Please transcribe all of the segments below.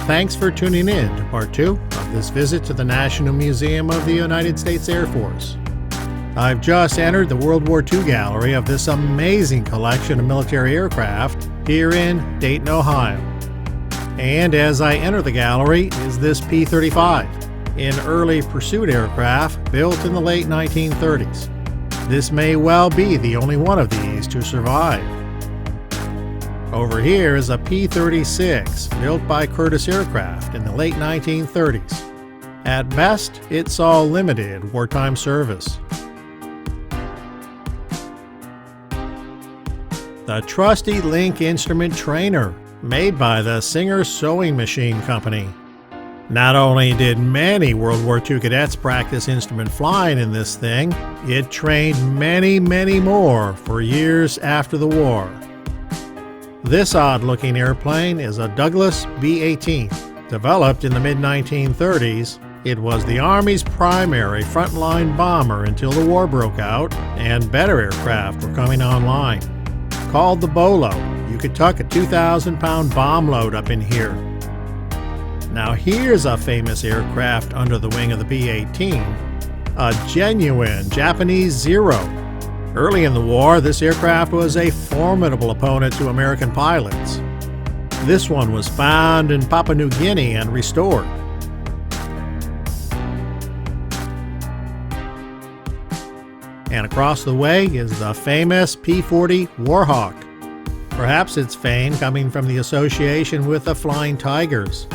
thanks for tuning in to part 2 of this visit to the National Museum of the United States Air Force. I've just entered the World War II Gallery of this amazing collection of military aircraft here in Dayton, Ohio. And as I enter the gallery is this P-35, an early pursuit aircraft built in the late 1930s. This may well be the only one of these to survive. Over here is a P-36 built by Curtiss Aircraft in the late 1930s. At best, it saw limited wartime service. The trusty Link instrument trainer, made by the Singer Sewing Machine Company. Not only did many World War II cadets practice instrument flying in this thing, it trained many more for years after the war. This odd-looking airplane is a Douglas B-18. Developed in the mid-1930s, it was the Army's primary frontline bomber until the war broke out and better aircraft were coming online. Called the Bolo, you could tuck a 2,000-pound bomb load up in here. Now here's a famous aircraft under the wing of the B-18, a genuine Japanese Zero. Early in the war, this aircraft was a formidable opponent to American pilots. This one was found in Papua New Guinea and restored. And across the way is the famous P-40 Warhawk. Perhaps its fame coming from the association with the Flying Tigers.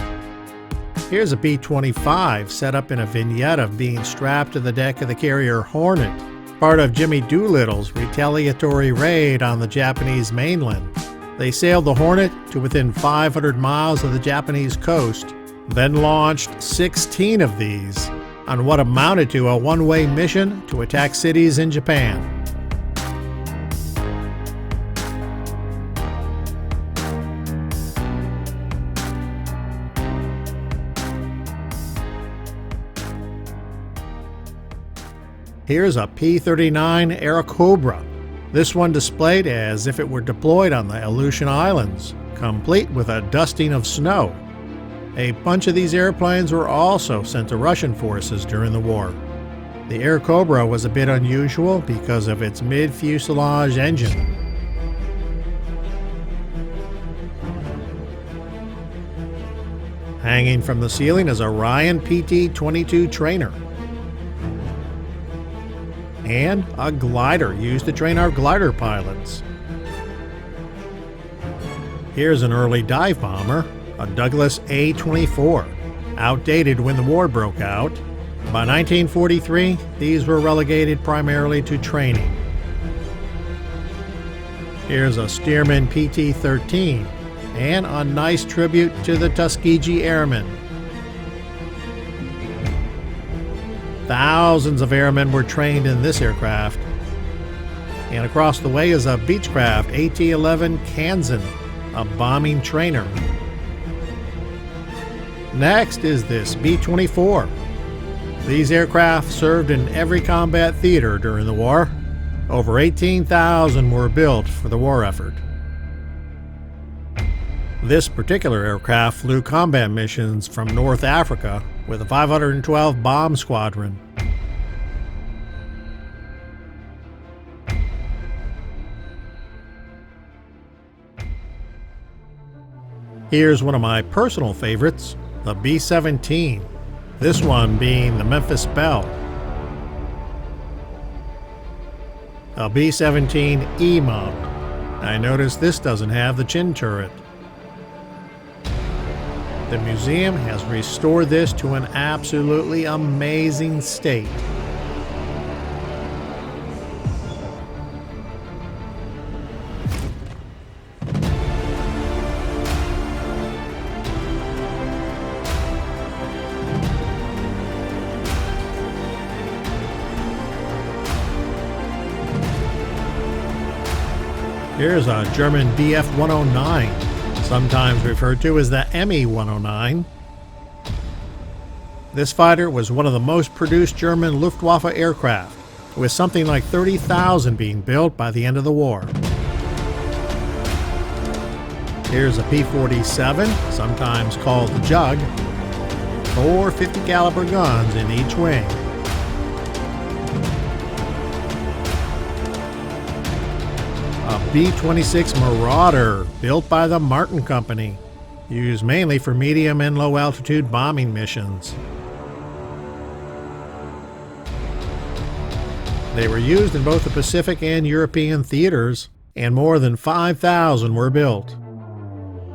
Here's a P-25 set up in a vignette of being strapped to the deck of the carrier Hornet, part of Jimmy Doolittle's retaliatory raid on the Japanese mainland. They sailed the Hornet to within 500 miles of the Japanese coast, then launched 16 of these on what amounted to a one-way mission to attack cities in Japan. Here's a P-39 Aeracobra, this one displayed as if it were deployed on the Aleutian Islands, complete with a dusting of snow. A bunch of these airplanes were also sent to Russian forces during the war. The Aeracobra was a bit unusual because of its mid-fuselage engine. Hanging from the ceiling is a Ryan PT-22 trainer. And a glider used to train our glider pilots. Here's an early dive bomber, a Douglas A-24, outdated when the war broke out. By 1943, these were relegated primarily to training. Here's a Stearman PT-13 and a nice tribute to the Tuskegee Airmen. Thousands of airmen were trained in this aircraft. And across the way is a Beechcraft AT-11 Kansan, a bombing trainer. Next is this B-24. These aircraft served in every combat theater during the war. Over 18,000 were built for the war effort. This particular aircraft flew combat missions from North Africa with a 512 Bomb Squadron. Here's one of my personal favorites, the B-17, this one being the Memphis Belle. A B-17 E-mount. I notice this doesn't have the chin turret. The museum has restored this to an absolutely amazing state. Here's a German Bf-109, sometimes referred to as the ME-109. This fighter was one of the most produced German Luftwaffe aircraft, with something like 30,000 being built by the end of the war. Here's a P-47, sometimes called the Jug. 4 50 caliber guns in each wing. A B-26 Marauder, built by the Martin Company, used mainly for medium and low altitude bombing missions. They were used in both the Pacific and European theaters, and more than 5,000 were built.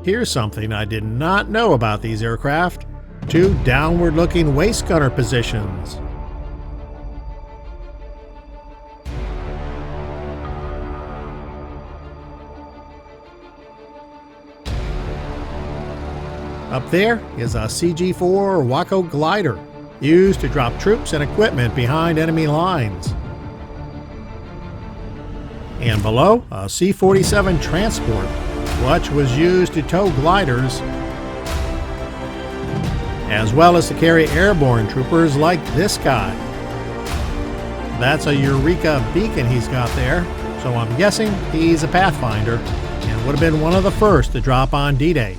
Here's something I did not know about these aircraft: 2 downward-looking waist gunner positions. Up there is a CG-4 Waco Glider, used to drop troops and equipment behind enemy lines. And below, a C-47 transport, which was used to tow gliders, as well as to carry airborne troopers like this guy. That's a Eureka beacon he's got there, so I'm guessing he's a Pathfinder and would have been one of the first to drop on D-Day.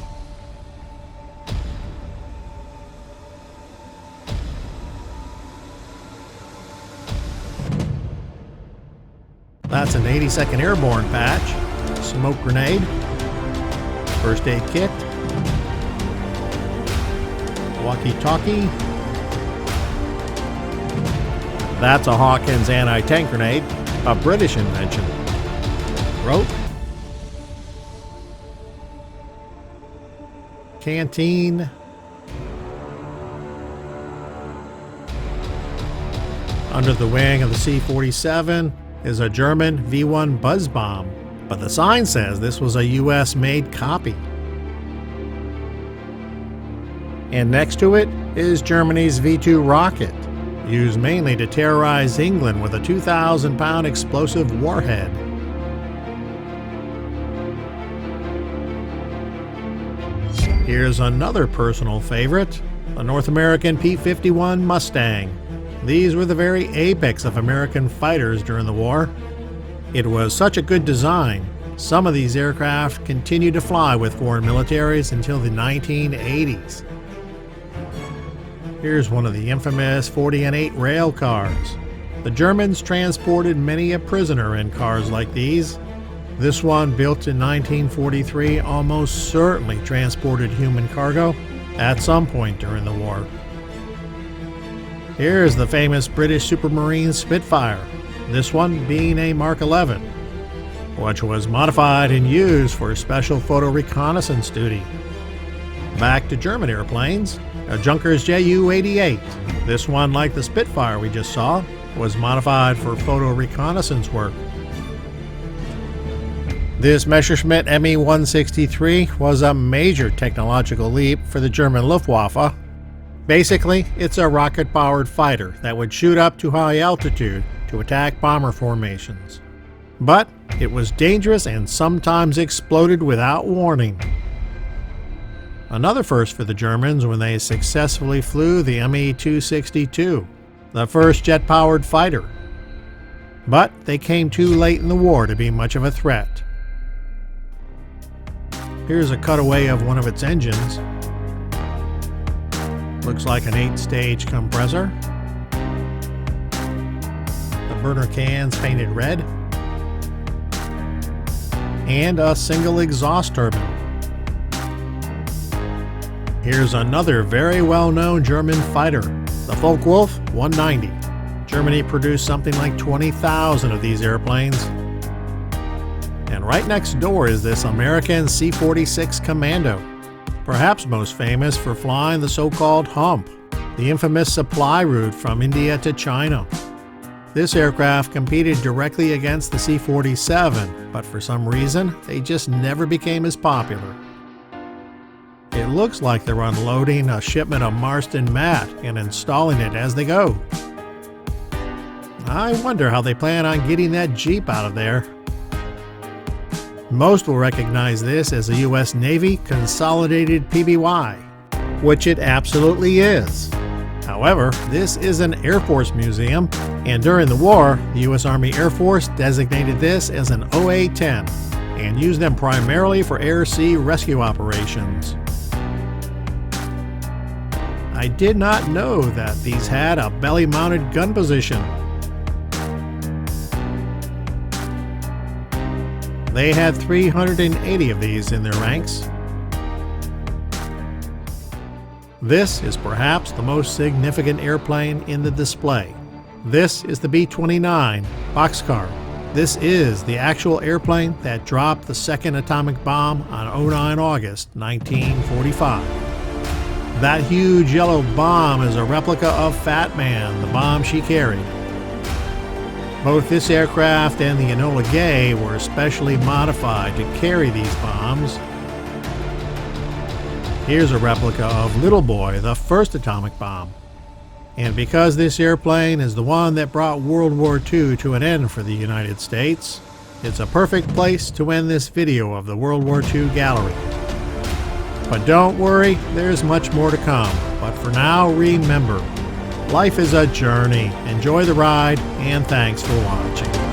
That's an 82nd Airborne patch, smoke grenade, first aid kit, walkie-talkie. That's a Hawkins anti-tank grenade, a British invention. Rope, canteen, under the wing of the C-47 is a German V-1 buzz bomb, but the sign says this was a US-made copy. And next to it is Germany's V-2 rocket, used mainly to terrorize England with a 2,000-pound explosive warhead. Here's another personal favorite, the North American P-51 Mustang. These were the very apex of American fighters during the war. It was such a good design, some of these aircraft continued to fly with foreign militaries until the 1980s. Here's one of the infamous 40-8 rail cars. The Germans transported many a prisoner in cars like these. This one, built in 1943, almost certainly transported human cargo at some point during the war. Here's the famous British Supermarine Spitfire, this one being a Mark 11, which was modified and used for special photo reconnaissance duty. Back to German airplanes, a Junkers Ju-88. This one, like the Spitfire we just saw, was modified for photo reconnaissance work. This Messerschmitt ME-163 was a major technological leap for the German Luftwaffe. Basically, it's a rocket-powered fighter that would shoot up to high altitude to attack bomber formations. But it was dangerous and sometimes exploded without warning. Another first for the Germans when they successfully flew the ME-262, the first jet-powered fighter. But they came too late in the war to be much of a threat. Here's a cutaway of one of its engines. Looks like an 8-stage compressor. The burner cans painted red. And a single exhaust turbine. Here's another very well-known German fighter, the Focke Wulf 190. Germany produced something like 20,000 of these airplanes. And right next door is this American C-46 Commando, perhaps most famous for flying the so-called hump, the infamous supply route from India to China. This aircraft competed directly against the C-47, but for some reason, they just never became as popular. It looks like they're unloading a shipment of Marston mat and installing it as they go. I wonder how they plan on getting that Jeep out of there. Most will recognize this as a U.S. Navy Consolidated PBY, which it absolutely is. However, this is an Air Force museum, and during the war, the U.S. Army Air Force designated this as an OA-10, and used them primarily for air-sea rescue operations. I did not know that these had a belly-mounted gun position. They had 380 of these in their ranks. This is perhaps the most significant airplane in the display. This is the B-29 Bockscar. This is the actual airplane that dropped the second atomic bomb on 09 August 1945. That huge yellow bomb is a replica of Fat Man, the bomb she carried. Both this aircraft and the Enola Gay were specially modified to carry these bombs. Here's a replica of Little Boy, the first atomic bomb. And because this airplane is the one that brought World War II to an end for the United States, it's a perfect place to end this video of the World War II Gallery. But don't worry, there's much more to come. But for now, remember, life is a journey. Enjoy the ride, and thanks for watching.